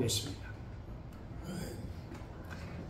보겠습니다.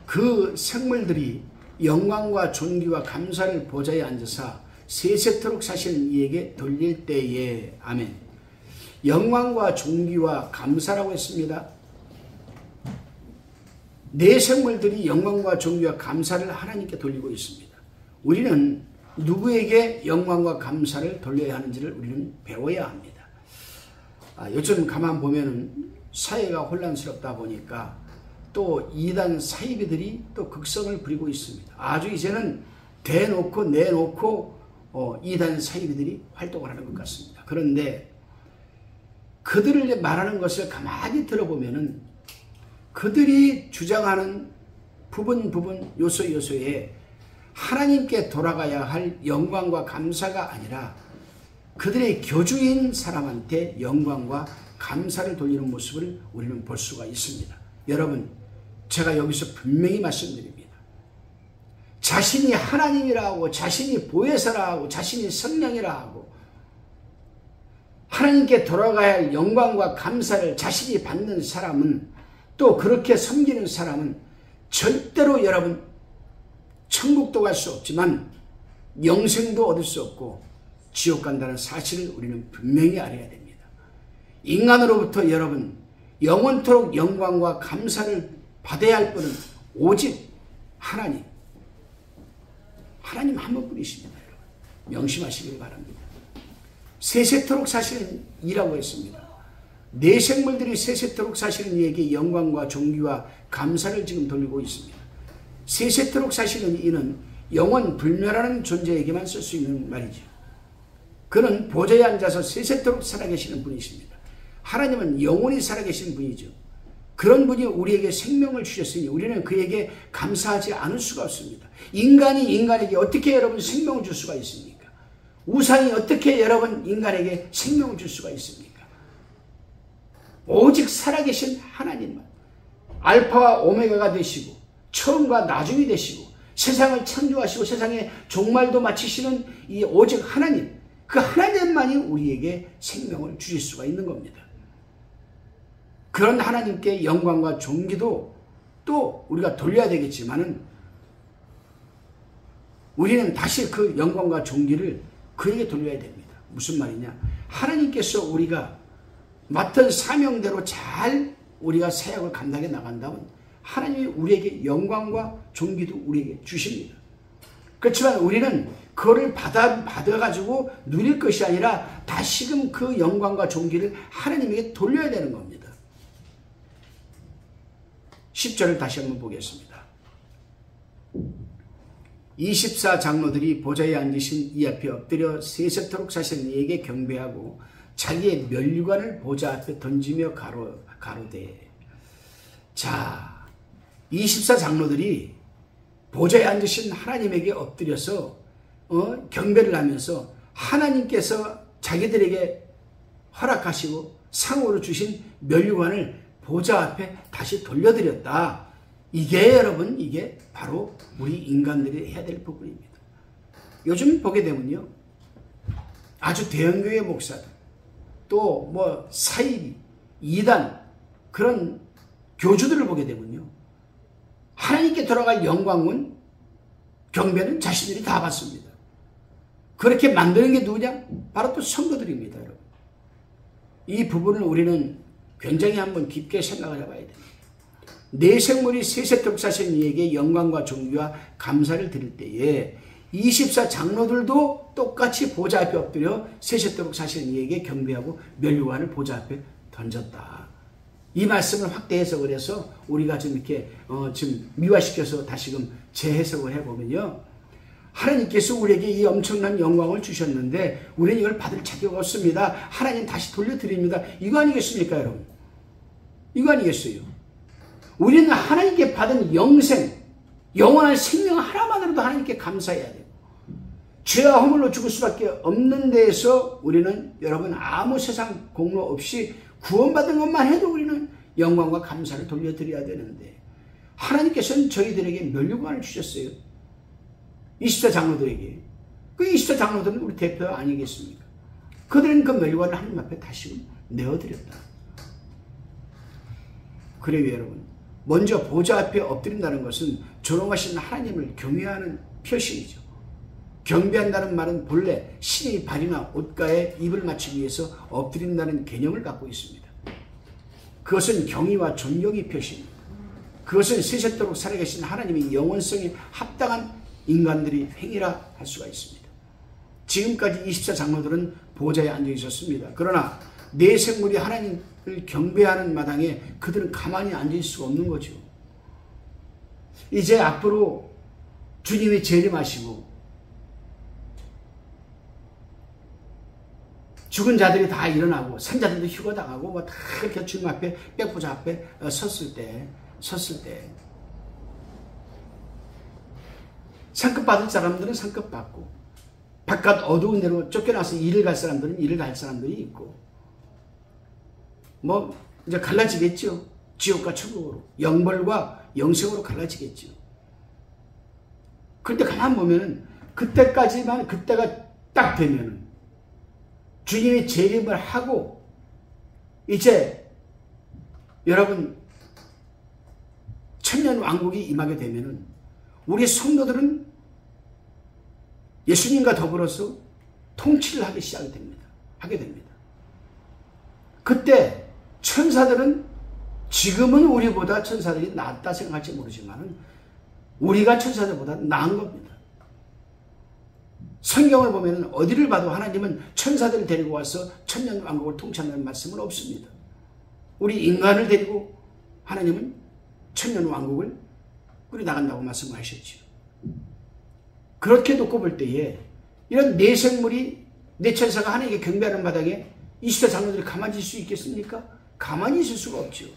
그 생물들이 영광과 존귀와 감사를 보좌에 앉으사 세세토록 사시는 이에게 돌릴 때에 아멘. 영광과 존귀와 감사라고 했습니다. 내 생물들이 영광과 존귀와 감사를 하나님께 돌리고 있습니다. 우리는 누구에게 영광과 감사를 돌려야 하는지를 우리는 배워야 합니다. 요즘 가만 보면은 사회가 혼란스럽다 보니까 또 이단 사이비들이 또 극성을 부리고 있습니다. 아주 이제는 대놓고 내놓고 이단 사이비들이 활동을 하는 것 같습니다. 그런데 그들을 말하는 것을 가만히 들어보면은 그들이 주장하는 부분 요소에 하나님께 돌아가야 할 영광과 감사가 아니라 그들의 교주인 사람한테 영광과 감사를 돌리는 모습을 우리는 볼 수가 있습니다. 여러분, 제가 여기서 분명히 말씀드립니다. 자신이 하나님이라 하고 자신이 보혜사라 하고 자신이 성령이라 하고 하나님께 돌아가야 할 영광과 감사를 자신이 받는 사람은 또 그렇게 섬기는 사람은 절대로 여러분 천국도 갈 수 없지만 영생도 얻을 수 없고 지옥 간다는 사실을 우리는 분명히 알아야 됩니다. 인간으로부터 여러분 영원토록 영광과 감사를 받아야 할 분은 오직 하나님 한 분뿐이십니다. 여러분 명심하시길 바랍니다. 세세토록 사시는 이라고 했습니다. 내 생물들이 세세토록 사시는 이에게 영광과 존귀와 감사를 지금 돌리고 있습니다. 세세토록 사시는 이는 영원 불멸하는 존재에게만 쓸 수 있는 말이죠. 그는 보좌에 앉아서 세세토록 살아계시는 분이십니다. 하나님은 영원히 살아계신 분이죠. 그런 분이 우리에게 생명을 주셨으니 우리는 그에게 감사하지 않을 수가 없습니다. 인간이 인간에게 어떻게 여러분 생명을 줄 수가 있습니까? 우상이 어떻게 여러분 인간에게 생명을 줄 수가 있습니까? 오직 살아계신 하나님만 알파와 오메가가 되시고 처음과 나중이 되시고 세상을 창조하시고 세상의 종말도 마치시는 이 오직 하나님, 그 하나님만이 우리에게 생명을 주실 수가 있는 겁니다. 그런 하나님께 영광과 존귀도 또 우리가 돌려야 되겠지만은 우리는 다시 그 영광과 존귀를 그에게 돌려야 됩니다. 무슨 말이냐? 하나님께서 우리가 맡은 사명대로 잘 우리가 사역을 감당해 나간다면 하나님이 우리에게 영광과 존귀도 우리에게 주십니다. 그렇지만 우리는 그거를 받아가지고 누릴 것이 아니라 다시금 그 영광과 존귀를 하나님에게 돌려야 되는 겁니다. 10절을 다시 한번 보겠습니다. 24 장로들이 보좌에 앉으신 이 앞에 엎드려 세세토록 사시는 이에게 경배하고 자기의 면류관을 보좌 앞에 던지며 가로되. 자, 24 장로들이 보좌에 앉으신 하나님에게 엎드려서 경배를 하면서 하나님께서 자기들에게 허락하시고 상으로 주신 면류관을 보좌 앞에 다시 돌려드렸다. 이게 여러분 이게 바로 우리 인간들이 해야 될 부분입니다. 요즘 보게 되면요, 아주 대형교회 목사들 또 뭐 사이비, 이단 그런 교주들을 보게 되면요, 하나님께 돌아갈 영광은 경배는 자신들이 다 받습니다. 그렇게 만드는 게 누구냐? 바로 또 성도들입니다. 여러분, 이 부분을 우리는 굉장히 한번 깊게 생각을 해봐야 됩니다. 내 생물이 세세토록 사신 이에게 영광과 존귀와 감사를 드릴 때에 24 장로들도 똑같이 보좌 앞에 엎드려 세세토록 사신 이에게 경배하고 면류관을 보좌 앞에 던졌다. 이 말씀을 확대 해석을 해서 우리가 좀 이렇게 지금 미화시켜서 다시금 재해석을 해보면요, 하나님께서 우리에게 이 엄청난 영광을 주셨는데 우리는 이걸 받을 자격 없습니다. 하나님 다시 돌려드립니다. 이거 아니겠습니까, 여러분? 이거 아니겠어요? 우리는 하나님께 받은 영생, 영원한 생명 하나만으로도 하나님께 감사해야 돼요. 죄와 허물로 죽을 수밖에 없는 데에서 우리는 여러분 아무 세상 공로 없이 구원받은 것만 해도 우리는 영광과 감사를 돌려드려야 되는데 하나님께서는 저희들에게 면류관을 주셨어요. 24 장로들에게. 그 24 장로들은 우리 대표 아니겠습니까? 그들은 그 면류관을 하나님 앞에 다시 내어드렸다. 그래요 여러분. 먼저 보좌 앞에 엎드린다는 것은 존엄하신 하나님을 경외하는 표시이죠. 경배한다는 말은 본래 신의 발이나 옷가에 입을 맞추기 위해서 엎드린다는 개념을 갖고 있습니다. 그것은 경의와 존경의 표시입니다. 그것은 세세토록 살아계신 하나님의 영원성에 합당한 인간들의 행위라 할 수가 있습니다. 지금까지 24장로들은 보좌에 앉아 있었습니다. 그러나 내 생물이 하나님을 경배하는 마당에 그들은 가만히 앉아 있을 수가 없는 거죠. 이제 앞으로 주님이 재림하시고 죽은 자들이 다 일어나고 산자들도 휴거당하고 뭐 다 이렇게 주님 앞에 백보좌 앞에 섰을 때 상급 받을 사람들은 상급 받고 바깥 어두운 데로 쫓겨나서 일을 갈 사람들은 일을 갈 사람들이 있고 뭐 이제 갈라지겠죠. 지옥과 천국으로 영벌과 영생으로 갈라지겠죠. 그런데 가만 보면은 그때까지만 그때가 딱 되면은 주님이 재림을 하고 이제 여러분 천년 왕국이 임하게 되면은 우리 성도들은 예수님과 더불어서 통치를 하기 하게 됩니다. 그때 천사들은 지금은 우리보다 천사들이 낫다 생각할지 모르지만 우리가 천사들보다 나은 겁니다. 성경을 보면 어디를 봐도 하나님은 천사들을 데리고 와서 천년 왕국을 통치한다는 말씀은 없습니다. 우리 인간을 데리고 하나님은 천년 왕국을 꾸려나간다고 말씀하셨죠. 그렇게 놓고 볼 때에 이런 내 생물이 내 천사가 하나님께 경배하는 마당에 20대 장로들이 가만히 있을 수 있겠습니까? 가만히 있을 수가 없죠.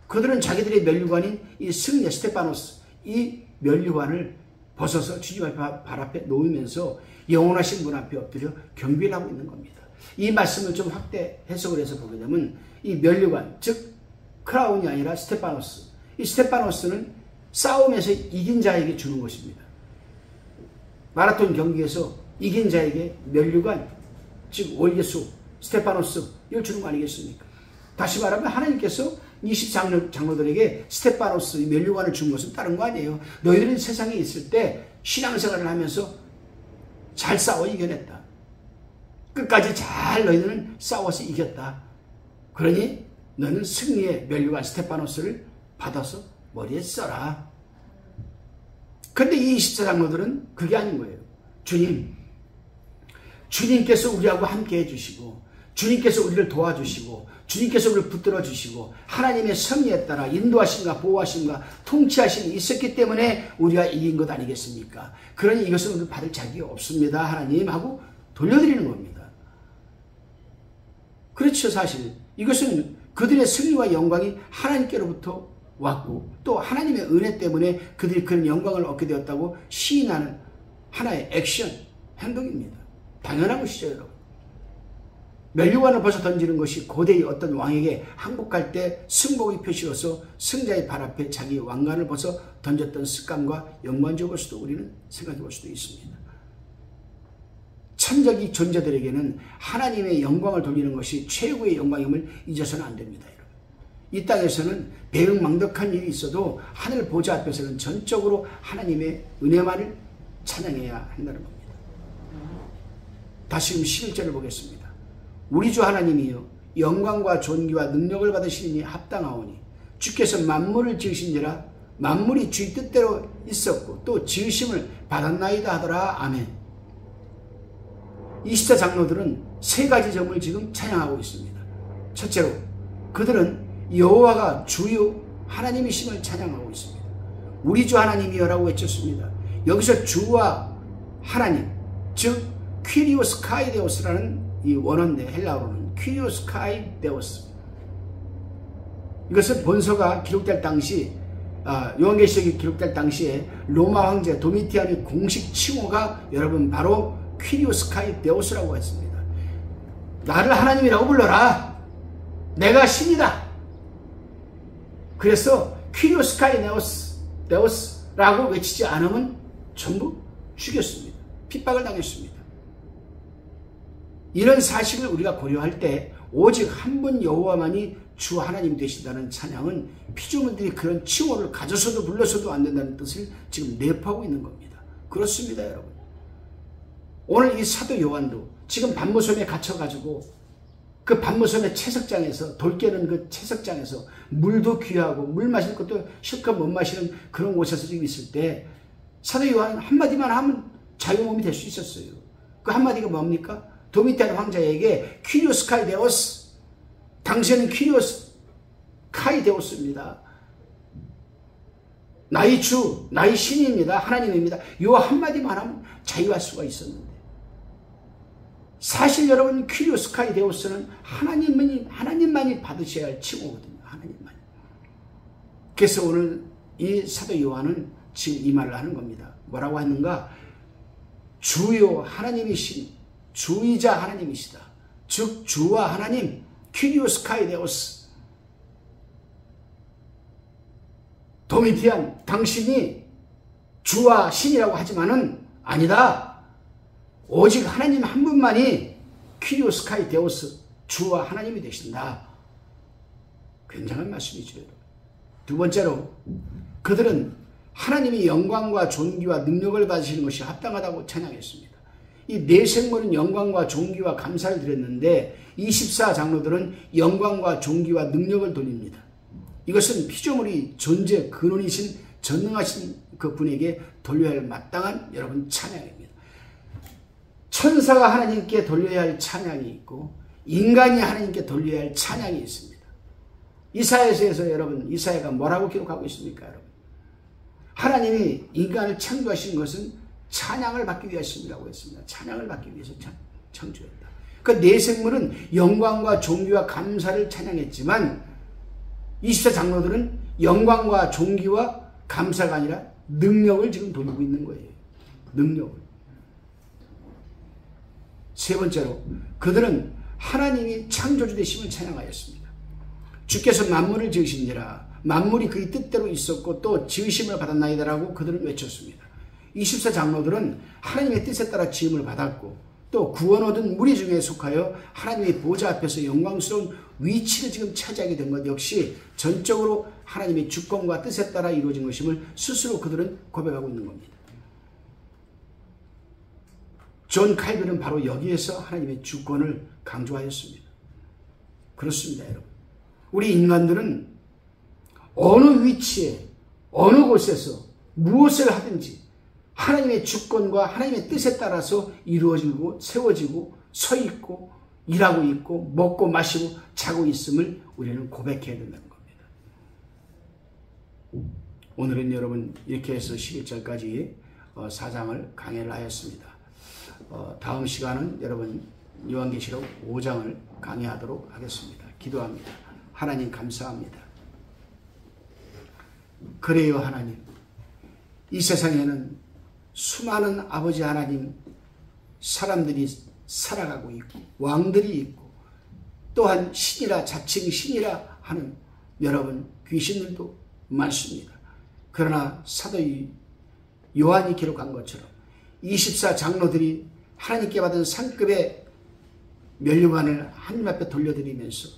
그들은 자기들의 면류관인 이 승려 스테파노스 이 면류관을 벗어서 주님 앞에 발 앞에 놓으면서 영원하신 분 앞에 엎드려 경배를 하고 있는 겁니다. 이 말씀을 좀 확대 해석을 해서 보게 되면 이 면류관 즉 크라운이 아니라 스테파노스 이 스테파노스는 싸움에서 이긴 자에게 주는 것입니다. 마라톤 경기에서 이긴 자에게 면류관 즉 월계수 스테파노스 이걸 주는 거 아니겠습니까? 다시 말하면 하나님께서 20장로들에게 스테파노스 면류관을 준 것은 다른 거 아니에요. 너희들은 세상에 있을 때 신앙생활을 하면서 잘 싸워 이겨냈다. 끝까지 잘 너희들은 싸워서 이겼다. 그러니 너는 승리의 면류관 스테파노스를 받아서 머리에 써라. 그런데 이 24장로들은 그게 아닌 거예요. 주님께서 우리하고 함께 해주시고 주님께서 우리를 도와주시고 주님께서 우리를 붙들어 주시고 하나님의 섭리에 따라 인도하심과 보호하심과 통치하심이 있었기 때문에 우리가 이긴 것 아니겠습니까? 그러니 이것은 우리 받을 자격이 없습니다. 하나님 하고 돌려드리는 겁니다. 그렇죠. 사실 이것은 그들의 승리와 영광이 하나님께로부터 왔고 또 하나님의 은혜 때문에 그들이 그런 영광을 얻게 되었다고 시인하는 하나의 액션, 행동입니다. 당연한 것이죠. 여러분. 면류관을 벗어 던지는 것이 고대의 어떤 왕에게 항복할 때 승복의 표시로서 승자의 발 앞에 자기 왕관을 벗어 던졌던 습관과 연관적일 수도 우리는 생각해 볼 수도 있습니다. 천적인 존재들에게는 하나님의 영광을 돌리는 것이 최고의 영광임을 잊어서는 안 됩니다. 여러분. 이 땅에서는 배은망덕한 일이 있어도 하늘 보좌 앞에서는 전적으로 하나님의 은혜만을 찬양해야 한다는 겁니다. 다시 11절을 보겠습니다. 우리 주 하나님이여 영광과 존귀와 능력을 받으시니 합당하오니 주께서 만물을 지으신지라 만물이 주의 뜻대로 있었고 또 지으심을 받았나이다 하더라. 아멘. 20자 장로들은 세 가지 점을 지금 찬양하고 있습니다. 첫째로 그들은 여호와가 주요 하나님이심을 찬양하고 있습니다. 우리 주 하나님이여라고 외쳤습니다. 여기서 주와 하나님 즉 퀴리오스 카이데오스라는 이 원어인데 헬라어로는 퀴리오스 카이데오스 이것은 본서가 기록될 당시 요한계시록이 기록될 당시에 로마 황제 도미티안의 공식 칭호가 여러분 바로 퀴리오스 카이데오스라고 했습니다. 나를 하나님이라고 불러라. 내가 신이다. 그래서 퀴리오스 카이데오스라고 외치지 않으면 전부 죽였습니다. 핍박을 당했습니다. 이런 사실을 우리가 고려할 때 오직 한 분 여호와만이 주 하나님 되신다는 찬양은 피조물들이 그런 칭호를 가져서도 불러서도 안 된다는 뜻을 지금 내포하고 있는 겁니다. 그렇습니다, 여러분. 오늘 이 사도 요한도 지금 반모섬에 갇혀가지고 그 반모섬의 채석장에서, 돌 깨는 그 채석장에서 물도 귀하고 물 마실 것도 실컷 못 마시는 그런 곳에서 지금 있을 때 사도 요한은 한마디만 하면 자유몸이 될 수 있었어요. 그 한마디가 뭡니까? 도미티안 황제에게 퀴리오스 카이 데오스, 당신은 퀴리오스 카이 데오스입니다. 나의 주, 나의 신입니다. 하나님입니다. 요 한마디만 하면 자유할 수가 있었는데, 사실 여러분 퀴리오스 카이 데오스는 하나님만이 받으셔야 할 칭호거든요. 하나님만이. 그래서 오늘 이 사도 요한은 지금 이 말을 하는 겁니다. 뭐라고 하는가? 주요 하나님이신, 주이자 하나님이시다. 즉 주와 하나님, 퀴리오스 카이 데오스. 도미티안, 당신이 주와 신이라고 하지만은 아니다. 오직 하나님 한 분만이 퀴리오스 카이 데오스, 주와 하나님이 되신다. 굉장한 말씀이죠. 두 번째로, 그들은 하나님이 영광과 존귀와 능력을 받으시는 것이 합당하다고 찬양했습니다. 이 네 생물은 영광과 존귀와 감사를 드렸는데 24 장로들은 영광과 존귀와 능력을 돌립니다. 이것은 피조물이 존재 근원이신 전능하신 그 분에게 돌려야 할 마땅한 여러분 찬양입니다. 천사가 하나님께 돌려야 할 찬양이 있고 인간이 하나님께 돌려야 할 찬양이 있습니다. 이사야서에서 여러분, 이사야가 뭐라고 기록하고 있습니까, 여러분? 하나님이 인간을 창조하신 것은 찬양을 받기 위하심이라고 했습니다. 찬양을 받기 위해서 창조했다. 그 네 생물은 영광과 존귀와 감사를 찬양했지만 24 장로들은 영광과 존귀와 감사가 아니라 능력을 지금 돌리고 있는 거예요. 능력을. 세 번째로, 그들은 하나님이 창조주 되심을 찬양하였습니다. 주께서 만물을 지으신지라 만물이 그의 뜻대로 있었고 또 지으심을 받았나이다라고 그들은 외쳤습니다. 24 장로들은 하나님의 뜻에 따라 지음을 받았고 또 구원 얻은 무리 중에 속하여 하나님의 보좌 앞에서 영광스러운 위치를 지금 차지하게 된 것 역시 전적으로 하나님의 주권과 뜻에 따라 이루어진 것임을 스스로 그들은 고백하고 있는 겁니다. 존 칼빈은 바로 여기에서 하나님의 주권을 강조하였습니다. 그렇습니다, 여러분. 우리 인간들은 어느 위치에, 어느 곳에서 무엇을 하든지 하나님의 주권과 하나님의 뜻에 따라서 이루어지고 세워지고 서 있고 일하고 있고 먹고 마시고 자고 있음을 우리는 고백해야 된다는 겁니다. 오늘은 여러분 이렇게 해서 11절까지 4장을 강해를 하였습니다. 다음 시간은 여러분 요한계시록 5장을 강해하도록 하겠습니다. 기도합니다. 하나님 감사합니다. 그래요, 하나님. 이 세상에는 수많은 아버지 하나님 사람들이 살아가고 있고 왕들이 있고 또한 신이라 자칭 신이라 하는 여러분 귀신들도 많습니다. 그러나 사도 요한이 기록한 것처럼 24 장로들이 하나님께 받은 상급의 면류관을 하나님 앞에 돌려드리면서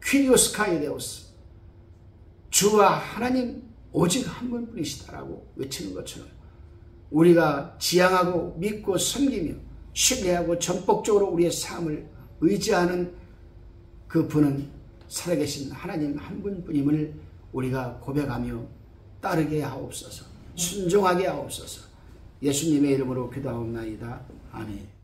퀴리오스 카이 데오스, 주와 하나님 오직 한 분뿐이시다라고 외치는 것처럼 우리가 지향하고 믿고 섬기며 신뢰하고 전폭적으로 우리의 삶을 의지하는 그 분은 살아계신 하나님 한 분뿐임을 우리가 고백하며 따르게 하옵소서, 순종하게 하옵소서. 예수님의 이름으로 기도하옵나이다. 아멘.